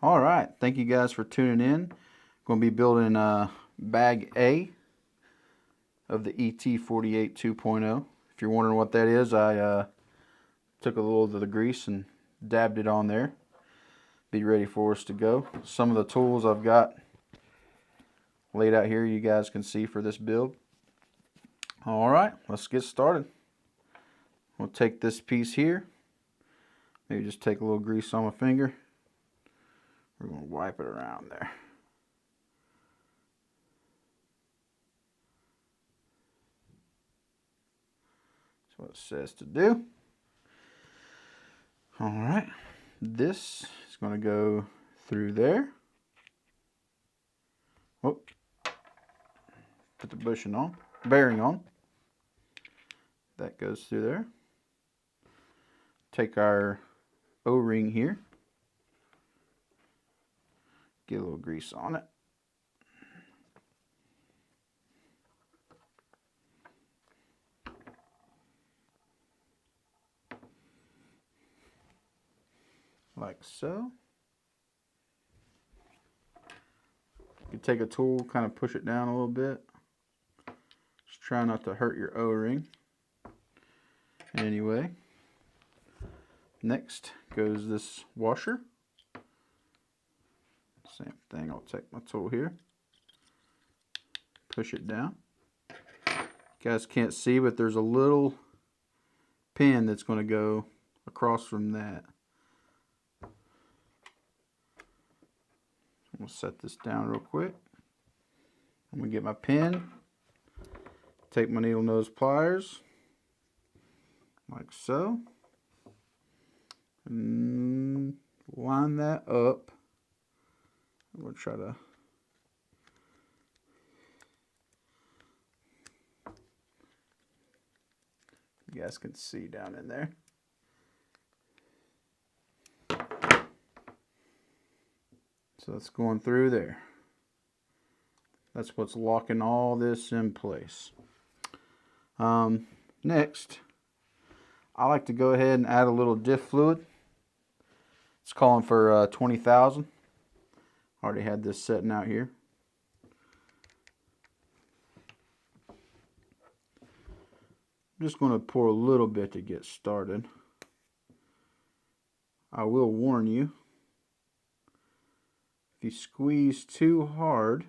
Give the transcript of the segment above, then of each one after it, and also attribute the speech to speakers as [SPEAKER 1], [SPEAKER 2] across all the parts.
[SPEAKER 1] All right, thank you guys for tuning in. Going to be building bag A of the ET48 2.0. If you're wondering what that is, I took a little of the grease and dabbed it on there. Be ready for us to go. Some of the tools I've got laid out here you guys can see for this build. All right, let's get started. We'll take this piece here. Maybe just take a little grease on my finger. We're going to wipe it around there. That's what it says to do. All right, this is going to go through there. Oh, put the bushing on, bearing on. That goes through there. Take our O-ring here. Get a little grease on it. Like so. You take a tool, kind of push it down a little bit. Just try not to hurt your O-ring. Anyway, next goes this washer. Same thing, I'll take my tool here, push it down. You guys can't see, but there's a little pin that's going to go across from that. We'll set this down real quick. I'm going to get my pin, take my needle nose pliers, like so, and line that up. We'll try to you guys can see down in there. So that's going through there. That's what's locking all this in place. Next, I like to go ahead and add a little diff fluid. It's calling for 20,000. Already had this setting out here. I'm just going to pour a little bit to get started. I will warn you, if you squeeze too hard,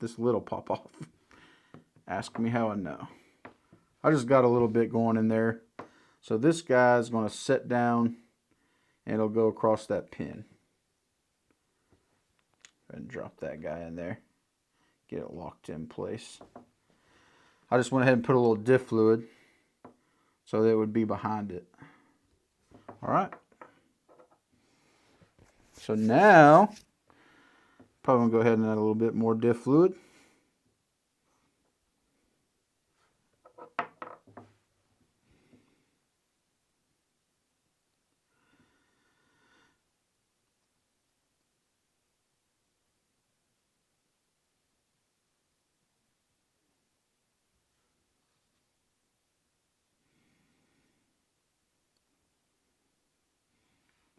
[SPEAKER 1] this lid will pop off. Ask me how I know. I just got a little bit going in there. So this guy's going to sit down and it'll go across that pin. And drop that guy in there. Get it locked in place. I just went ahead and put a little diff fluid so that it would be behind it. Alright. So now, probably going to go ahead and add a little bit more diff fluid.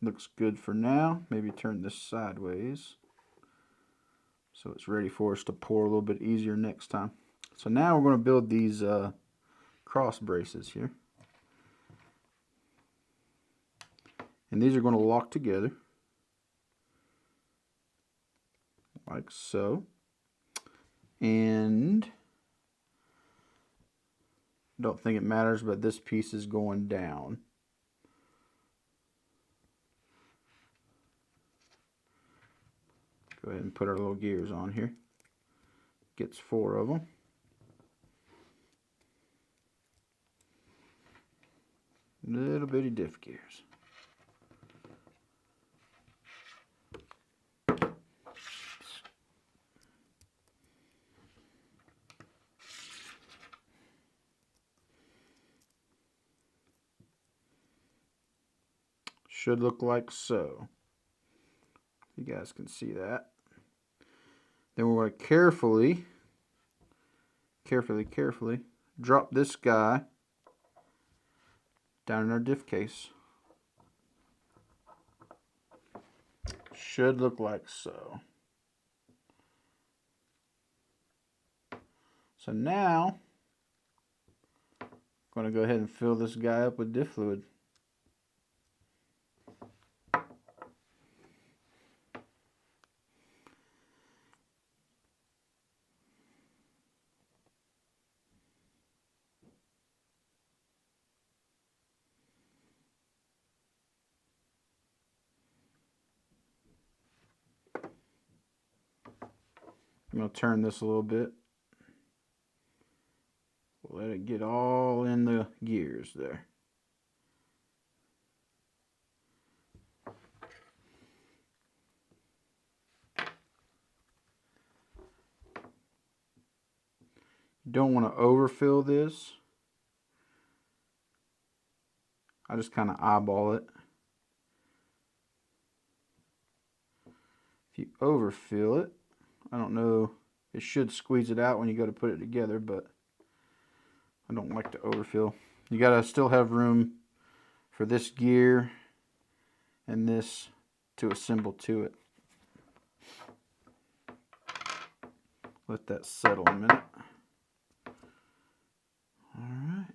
[SPEAKER 1] Looks good for now. Maybe turn this sideways so it's ready for us to pour a little bit easier next time. So now we're going to build these cross braces here. And these are going to lock together like so. And don't think it matters, but this piece is going down. Go ahead and put our little gears on here. Gets 4 of them. Little bitty diff gears. Should look like so. You guys can see that. Then we're going to carefully drop this guy down in our diff case. Should look like so. So now, I'm going to go ahead and fill this guy up with diff fluid. I'm going to turn this a little bit. Let it get all in the gears there. You don't want to overfill this. I just kind of eyeball it. If you overfill it, I don't know, it should squeeze it out when you go to put it together, but I don't like to overfill. You gotta still have room for this gear and this to assemble to it. Let that settle a minute. Alright.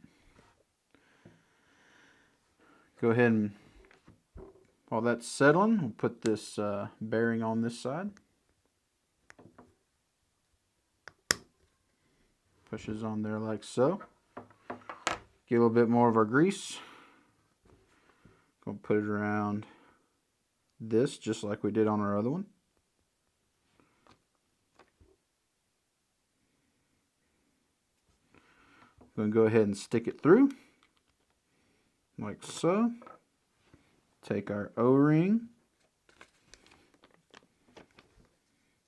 [SPEAKER 1] Go ahead and, while that's settling, we'll put this bearing on this side. Pushes on there like so. Get a little bit more of our grease. Gonna put it around this just like we did on our other one. Gonna go ahead and stick it through like so. Take our O-ring.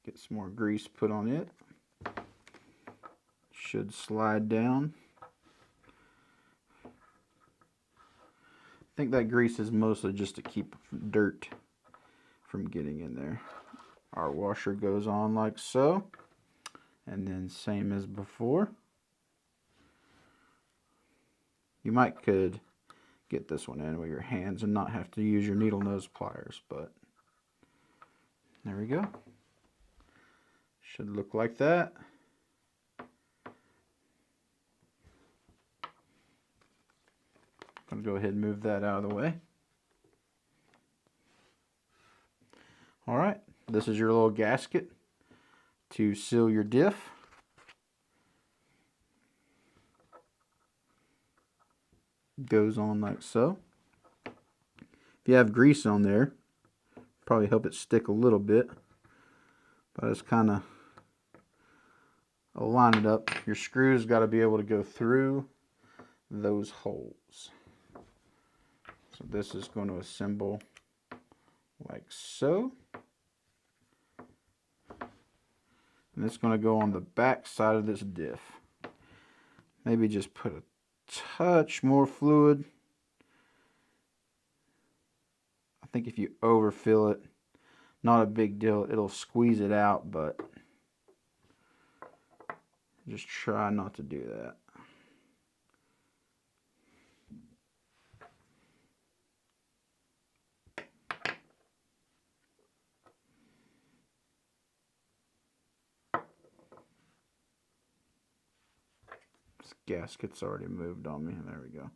[SPEAKER 1] Get some more grease put on it. Should slide down. I think that grease is mostly just to keep dirt from getting in there. Our washer goes on like so, and then same as before. You could get this one in with your hands and not have to use your needle nose pliers, but there we go. Should look like that. I'm going to go ahead and move that out of the way. Alright, this is your little gasket to seal your diff. Goes on like so. If you have grease on there, probably help it stick a little bit, but I just kind of line it up. Your screws got to be able to go through those holes. So this is going to assemble like so. And it's going to go on the back side of this diff. Maybe just put a touch more fluid. I think if you overfill it, not a big deal. It'll squeeze it out, but just try not to do that. This gasket's already moved on me. There we go.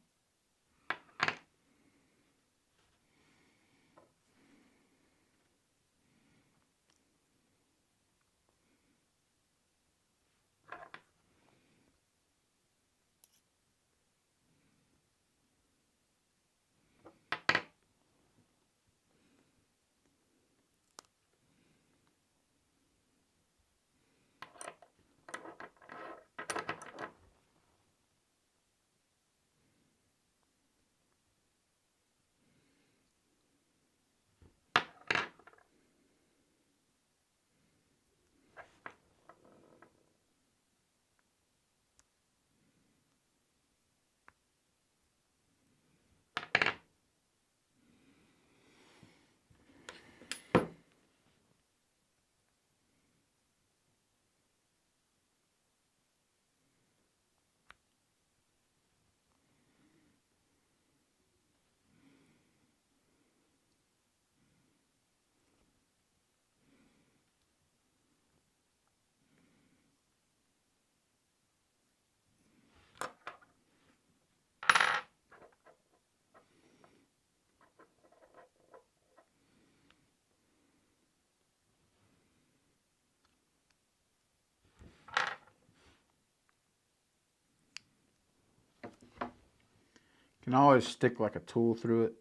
[SPEAKER 1] can always stick like a tool through it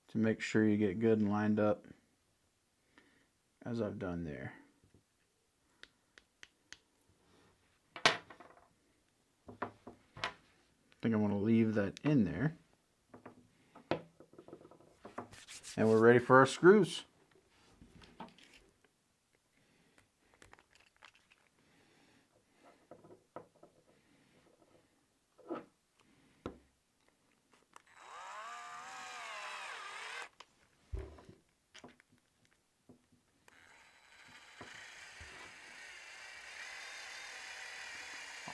[SPEAKER 1] to make sure you get good and lined up, as I've done there. I think I'm going to leave that in there. And we're ready for our screws.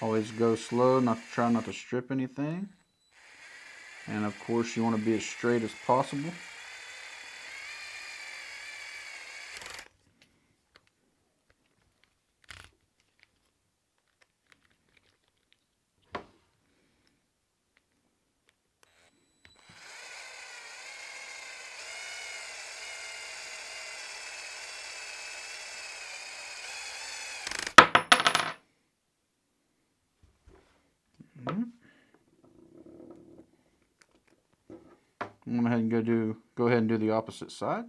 [SPEAKER 1] Always go slow, try not to strip anything. And of course you want to be as straight as possible. I'm going to go ahead and do the opposite side.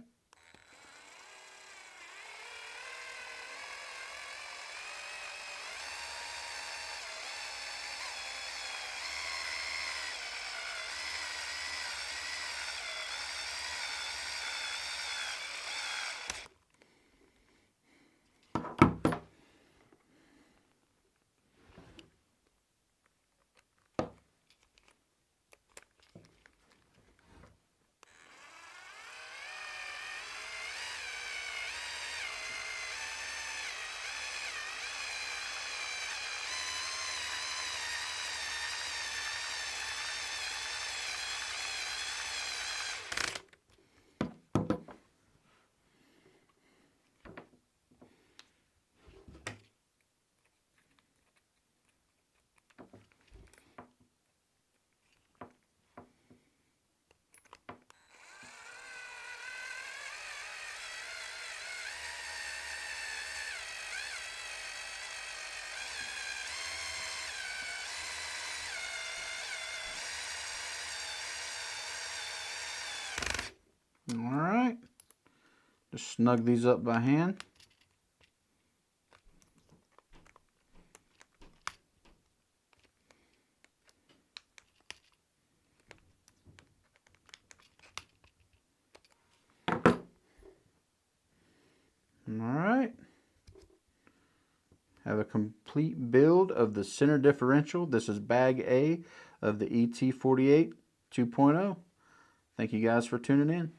[SPEAKER 1] Alright, just snug these up by hand. Alright, have a complete build of the center differential. This is bag A of the ET48 2.0. Thank you guys for tuning in.